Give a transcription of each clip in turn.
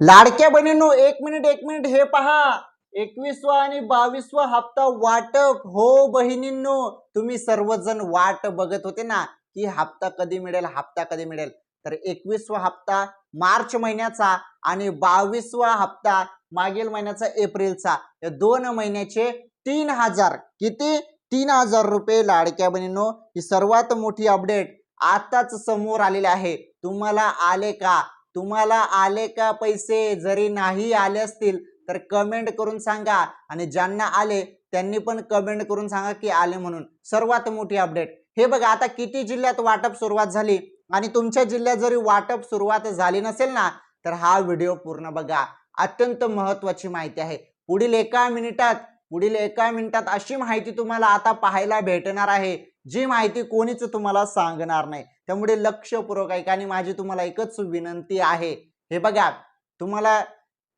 लाडक्या बहिणींनो, एक मिनिट हे पहा, 21वा आणि 22वा हप्ता वाटप. हो बहिणींनो, तुम्ही सर्वजण वाट बघत होते ना की हप्ता कधी मिळेल, हप्ता कधी मिळेल. तर 21वा हप्ता मार्च महिन्याचा आणि 22वा हप्ता मागील महिन्याचा एप्रिलचा, या 2 महिन्याचे 3000, किती 3000 रुपये लाडक्या बहिणींनो. ही सर्वात मोठी अपडेट आताच समोर आलेली आहे. तुम्हाला आले का? तुम्हाला आले का पैसे? जरी नाही आले असतील तर कमेंट करून सांगा, आणि ज्यांना आले त्यांनी पण कमेंट करून सांगा की आले म्हणून. सर्वात मोठी अपडेट हे बघा. आता किती जिल्ह्यात वाटप सुरुवात झाली, आणि तुमच्या जिल्ह्यात जरी वाटप सुरुवात झाली नसेल ना, तर हा व्हिडिओ पूर्ण बघा. अत्यंत महत्त्वाची माहिती आहे. पुढील एका मिनिटात अशी माहिती तुम्हाला आता पाहायला भेटणार आहे, जी माहिती कोणीच तुम्हाला सांगणार नाही. त्यामुळे लक्षपूर्वक ऐका, आणि माझी तुम्हाला एकच विनंती आहे. हे बघा, तुम्हाला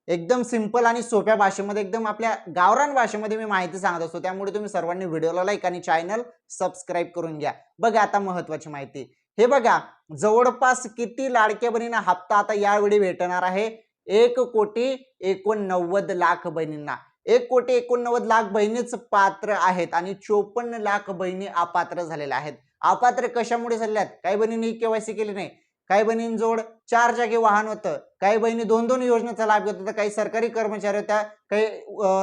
एकदम सिंपल आणि सोप्या भाषेमध्ये, एकदम आपल्या गावरान भाषेमध्ये मी माहिती सांगत असतो. त्यामुळे तुम्ही सर्वांनी व्हिडिओला लाईक आणि चॅनल सबस्क्राईब करून घ्या. बघा आता महत्त्वाची माहिती. हे बघा, जवळपास किती लाडक्या बहिणींना हप्ता आता यावेळी भेटणार आहे? 1,89,00,000 बहिणींना. 1,89,00,000 बहिणीच पात्र आहेत, आणि 54,00,000 बहिणी अपात्र झालेल्या आहेत. अपात्र कशामुळे झालेल्या आहेत? काही बहिणींनी केवायसी केली नाही, काही बहिणींजवळ 4 चाकी वाहन होतं, काही बहिणी 2-2 योजनेचा लाभ घेत होत्या, काही सरकारी कर्मचारी होत्या, काही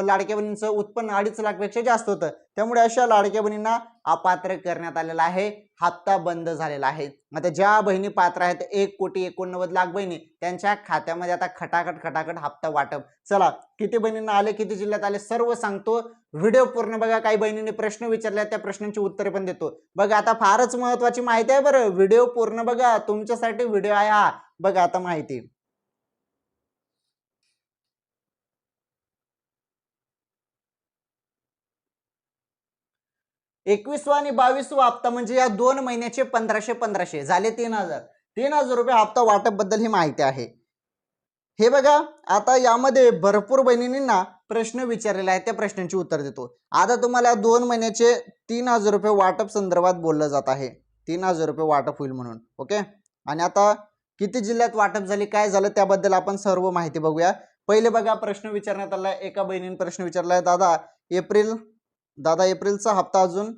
लाडक्या बहिणींचं उत्पन्न 2.5 लाखपेक्षा जास्त होतं. त्यामुळे अशा लाडक्या बहिणींना अपात्र करण्यात आलेला आहे, हप्ता बंद झालेला आहे. आता ज्या बहिणी पात्र आहेत, 1,89,00,000 बहिणी, त्यांच्या खात्यामध्ये आता खटाखट हप्ता वाटप. चला, किती बहिणींना आले, किती जिल्ह्यात आले, सर्व सांगतो. व्हिडिओ पूर्ण बघा. काही बहिणींनी प्रश्न विचारले, त्या प्रश्नांची उत्तरे पण देतो. बघा, आता फारच महत्त्वाची माहिती आहे बरं. व्हिडिओ पूर्ण बघा, तुमच्यासाठी व्हिडिओ आहे हा. बघा आता माहिती. 21वा आणि 22वा हप्ता म्हणजे या 2 महिन्याचे 1500 झाले 3000 रुपये हप्ता वाटप बद्दल ही माहिती आहे. हे बघा, आता यामध्ये भरपूर बहिणींना प्रश्न विचारलेला आहे, त्या प्रश्नांची उत्तर देतो. आता तुम्हाला 2 महिन्याचे 3000 रुपये वाटप संदर्भात बोललं जात आहे. 3000 रुपये वाटप होईल म्हणून. ओके. आणि आता किती जिल्ह्यात वाटप झाली, काय झालं, त्याबद्दल आपण सर्व माहिती बघूया. पहिले बघा, प्रश्न विचारण्यात आला. एका बहिणीने प्रश्न विचारलाय, दादा एप्रिलचा हप्ता अजून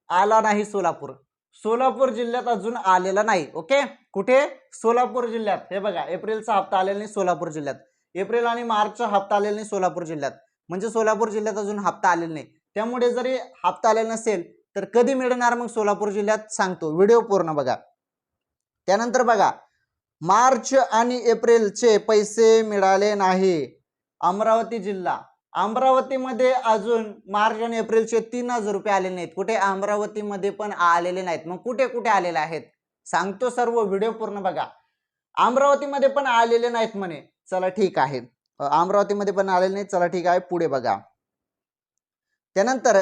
आला नाही. सोलापूर जिल्ह्यात अजून आलेला नाही. ओके. कुठे? सोलापूर जिल्ह्यात. हे बघा, एप्रिलचा हप्ता आलेला नाही सोलापूर जिल्ह्यात. एप्रिल आणि मार्चचा हप्ता आलेला नाही सोलापूर जिल्ह्यात. म्हणजे सोलापूर जिल्ह्यात अजून हप्ता आलेला नाही. त्यामुळे जरी हप्ता आलेला नसेल तर कधी मिळणार मग सोलापूर जिल्ह्यात, सांगतो. व्हिडिओ पूर्ण बघा. त्यानंतर बघा, मार्च आणि एप्रिलचे पैसे मिळाले नाही. अमरावती जिल्हा. अमरावतीमध्ये अजून मार्च आणि एप्रिलचे 3000 रुपये आलेले नाहीत. कुठे? अमरावतीमध्ये पण आलेले नाहीत. मग कुठे कुठे आलेले आहेत सांगतो. सर्व व्हिडिओ पूर्ण बघा. अमरावतीमध्ये पण आलेले नाहीत म्हणे. चला ठीक आहे, अमरावतीमध्ये पण आलेले नाहीत. चला ठीक आहे, पुढे बघा. त्यानंतर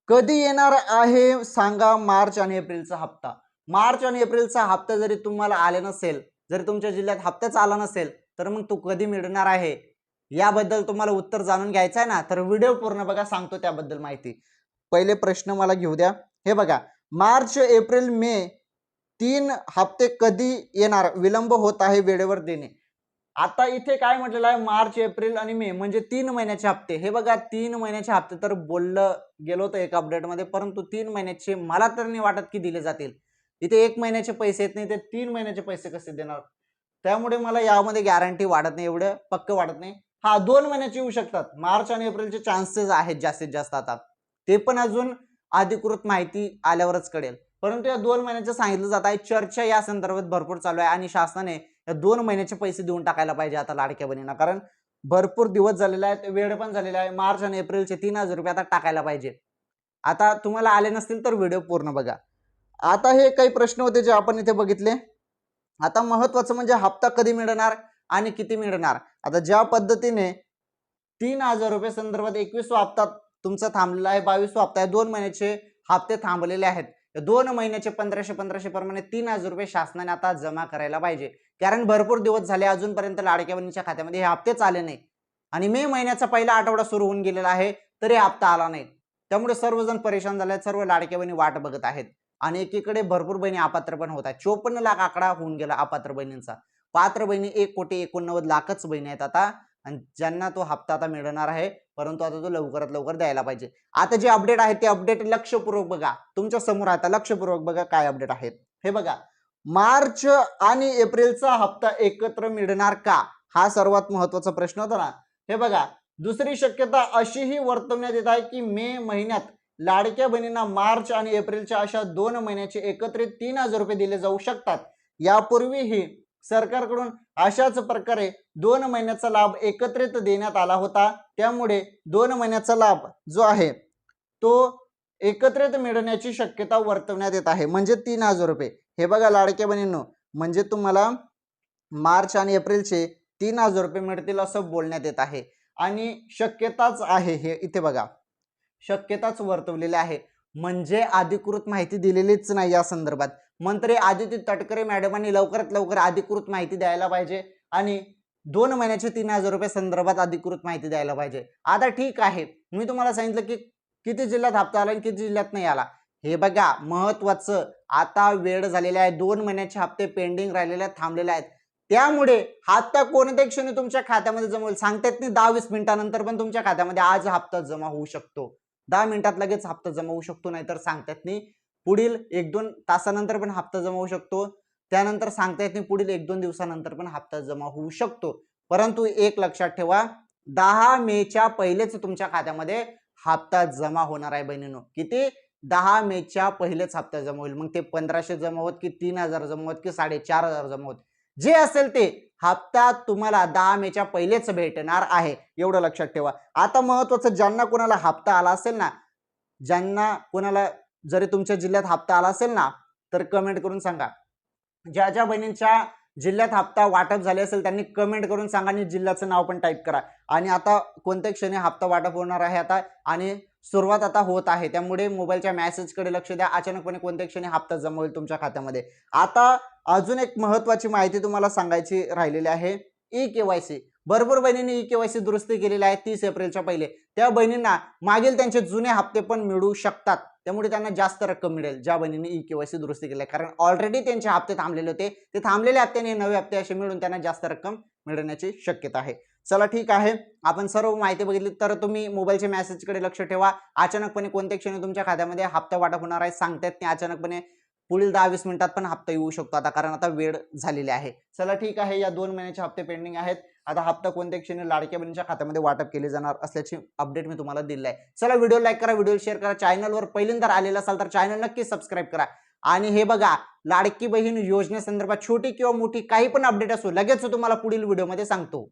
कधी येणार आहे सांगा मार्च आणि एप्रिलचा हप्ता. मार्च आणि एप्रिलचा हप्ता जरी तुम्हाला आले नसेल, जरी तुमच्या जिल्ह्यात हप्ताच आला नसेल, तर मग तो कधी मिळणार आहे याबद्दल तुम्हाला उत्तर जाणून घ्यायचं आहे ना, तर व्हिडिओ पूर्ण बघा, सांगतो त्याबद्दल माहिती. पहिले प्रश्न मला घेऊ द्या. हे बघा, मार्च एप्रिल मे 3 हप्ते कधी येणार? विलंब होत आहे वेळेवर देणे. आता इथे काय म्हटलेलं आहे? मार्च एप्रिल आणि मे म्हणजे 3 महिन्याचे हप्ते. हे बघा, 3 महिन्याचे हप्ते तर बोललं गेलो होतं एका अपडेटमध्ये, परंतु 3 महिन्याचे मला तर नाही वाटत की दिले जातील. इथे 1 महिन्याचे पैसे येत नाही, ते 3 महिन्याचे पैसे कसे देणार? त्यामुळे मला यामध्ये गॅरंटी वाटत नाही, एवढं पक्क वाटत नाही. हा, 2 महिन्याचे येऊ शकतात. मार्च आणि एप्रिलचे चान्सेस आहेत जास्तीत जास्त. आता ते पण अजून अधिकृत माहिती आल्यावरच कळेल. परंतु या 2 महिन्याचं सांगितलं जात आहे. चर्चा या संदर्भात भरपूर चालू आहे, आणि शासनाने या 2 महिन्याचे पैसे देऊन टाकायला पाहिजे आता लाडक्या बहिणींना. कारण भरपूर दिवस झालेले आहेत, वेळ पण झालेला आहे. मार्च आणि एप्रिलचे 3000 रुपये आता टाकायला पाहिजे. आता तुम्हाला आले नसतील तर व्हिडिओ पूर्ण बघा. आता हे काही प्रश्न होते जे आपण इथे बघितले. आता महत्वाचं म्हणजे हप्ता कधी मिळणार आणि किती मिळणार. आता ज्या पद्धतीने 3000 रुपये संदर्भात 21वा हप्ता तुमचा थांबलेला आहे, 22वा हप्ता आहे, 2 महिन्याचे हप्ते थांबलेले आहेत. 2 महिन्याचे 1500 प्रमाणे 3000 रुपये शासनाने आता जमा करायला पाहिजे. कारण भरपूर दिवस झाले, अजूनपर्यंत लाडक्या बहिणीच्या खात्यामध्ये हे हप्तेच आले नाही, आणि मे महिन्याचा पहिला आठवडा सुरू होऊन गेलेला आहे तरी हप्ता आला नाही. त्यामुळे सर्वजण परेशान झाले आहेत, सर्व लाडक्या बहिणी वाट बघत आहेत, आणि एकीकडे भरपूर बहिणी अपात्र पण होत आहेत. 54 लाख आकडा होऊन गेला अपात्र बहिणींचा. पात्र बहिणी 1,89,00,000च बहिणी आहेत आता, आणि ज्यांना तो हप्ता आता मिळणार आहे, परंतु आता तो लवकरात लवकर द्यायला पाहिजे. आता जे अपडेट आहे ते अपडेट लक्षपूर्वक बघा, तुमच्या समोर आता लक्षपूर्वक बघा काय अपडेट आहेत. हे बघा, मार्च आणि एप्रिलचा हप्ता एकत्र मिळणार का, हा सर्वात महत्वाचा प्रश्न होता ना. हे बघा, दुसरी शक्यता अशीही वर्तवण्यात येत आहे की मे महिन्यात लाडक्या बहिणींना मार्च आणि एप्रिलच्या अशा 2 महिन्याचे एकत्रित 3,000 रुपये दिले जाऊ शकतात. यापूर्वीही सरकारकडून अशाच प्रकारे 2 महिन्याचा लाभ एकत्रित देण्यात आला होता. त्यामुळे 2 महिन्याचा लाभ जो आहे तो एकत्रित मिळण्याची शक्यता वर्तवण्यात येत आहे, म्हणजे 3,000 रुपये. हे बघा लाडक्या बहिणींनो, म्हणजे तुम्हाला मार्च आणि एप्रिलचे 3,000 रुपये मिळतील असं बोलण्यात येत आहे. आणि शक्यताच आहे, हे इथे बघा, शक्यताच वर्तवलेली आहे, म्हणजे अधिकृत माहिती दिलेलीच नाही या संदर्भात. मंत्री आदिती तटकरे मॅडमांनी लवकरात लवकर अधिकृत माहिती द्यायला पाहिजे आणि 2 महिन्याचे 3,000 रुपये संदर्भात अधिकृत माहिती द्यायला पाहिजे. आता ठीक आहे, मी तुम्हाला सांगितलं की किती जिल्ह्यात हप्ता आला आणि किती जिल्ह्यात नाही आला. हे बघा महत्वाचं, आता वेळ झालेला आहे, 2 महिन्याचे हप्ते पेंडिंग राहिलेले आहेत, थांबलेले आहेत. त्यामुळे हप्ता कोणत्या क्षणी तुमच्या खात्यामध्ये जमा होईल सांगता येत नाही. 10-20 मिनिटानंतर पण तुमच्या खात्यामध्ये आज हप्ता जमा होऊ शकतो, 10 मिनिटात लगेच हप्ता जमा होऊ शकतो, नाहीतर सांगता येत नाही. पुढील 1-2 तासानंतर पण हप्ता जमा होऊ शकतो, त्यानंतर सांगता येत नाही पुढील 1-2 दिवसानंतर पण हप्ता जमा होऊ शकतो. परंतु एक लक्षात ठेवा, 10 मेच्या पहिलेच तुमच्या खात्यामध्ये हप्ता जमा होणार आहे बहिणींनो. किती? 10 मेच्या पहिलेच हप्ता जमा होईल. मग ते 1,500 जमा होत की 3,000 जमा होत की 4,500 जमा होत, जे असेल ते हप्ता तुम्हाला 10 मेच्या पहिलेच भेटणार आहे, एवढं लक्षात ठेवा. आता महत्वाचं, ज्यांना कोणाला हप्ता आला असेल ना, ज्यांना कोणाला जरी तुमच्या जिल्ह्यात हप्ता आला असेल ना, तर कमेंट करून सांगा. ज्या ज्या बहिणींच्या जिल्ह्यात हप्ता वाटप झाले असेल त्यांनी कमेंट करून सांगा आणि जिल्ह्याचं नाव पण टाईप करा. आणि आता कोणत्या क्षणी हप्ता वाटप होणार आहे आता, आणि सुरुवात आता होत आहे, त्यामुळे मोबाईलच्या मेसेजकडे लक्ष द्या. अचानकपणे कोणत्या क्षणी हप्ता जमा होईल तुमच्या खात्यामध्ये. आता अजून एक महत्वाची माहिती तुम्हाला सांगायची राहिलेली आहे, ई-केवायसी. भरपूर बहिणींनी ई-केवायसी दुरुस्ती केलेली आहे 30 एप्रिलच्या पहिले. त्या बहिणींना मागील त्यांचे जुने हप्ते पण मिळू शकतात, त्यामुळे त्यांना जास्त रक्कम मिळेल ज्या बहिणींनी ई-केवायसी दुरुस्ती केली आहे. कारण ऑलरेडी त्यांचे हप्ते थांबलेले होते, ते थांबलेल्या हप्त्याने नवे हप्ते असे मिळून त्यांना जास्त रक्कम मिळण्याची शक्यता आहे. चला ठीक आहे, आपण सर्व माहिती बघितली. तर तुम्ही मोबाईलच्या मेसेजकडे लक्ष ठेवा. अचानकपणे कोणत्या क्षणी तुमच्या खात्यामध्ये हप्ता वाटप होणार आहे सांगता येत नाही. अचानकपणे पुढील 10-20 मिनिटात पण हप्ता येऊ शकतो आता, कारण आता वेळ झालेली आहे. चला ठीक आहे, या 2 महिन्याचे हप्ते पेंडिंग आहेत. आता हप्ता कोणत्या क्षणी लाडक्या बहिणीच्या खात्यामध्ये वाटप केले जाणार असल्याची अपडेट मी तुम्हाला दिली आहे. चला, व्हिडिओ लाईक करा, व्हिडिओ शेअर करा. चॅनलवर पहिल्यांदा आलेला असाल तर चॅनल नक्की सबस्क्राईब करा. आणि हे बघा, लाडकी बहीण योजनेसंदर्भात छोटी किंवा मोठी काही पण अपडेट असो, लगेच तुम्हाला पुढील व्हिडिओमध्ये सांगतो.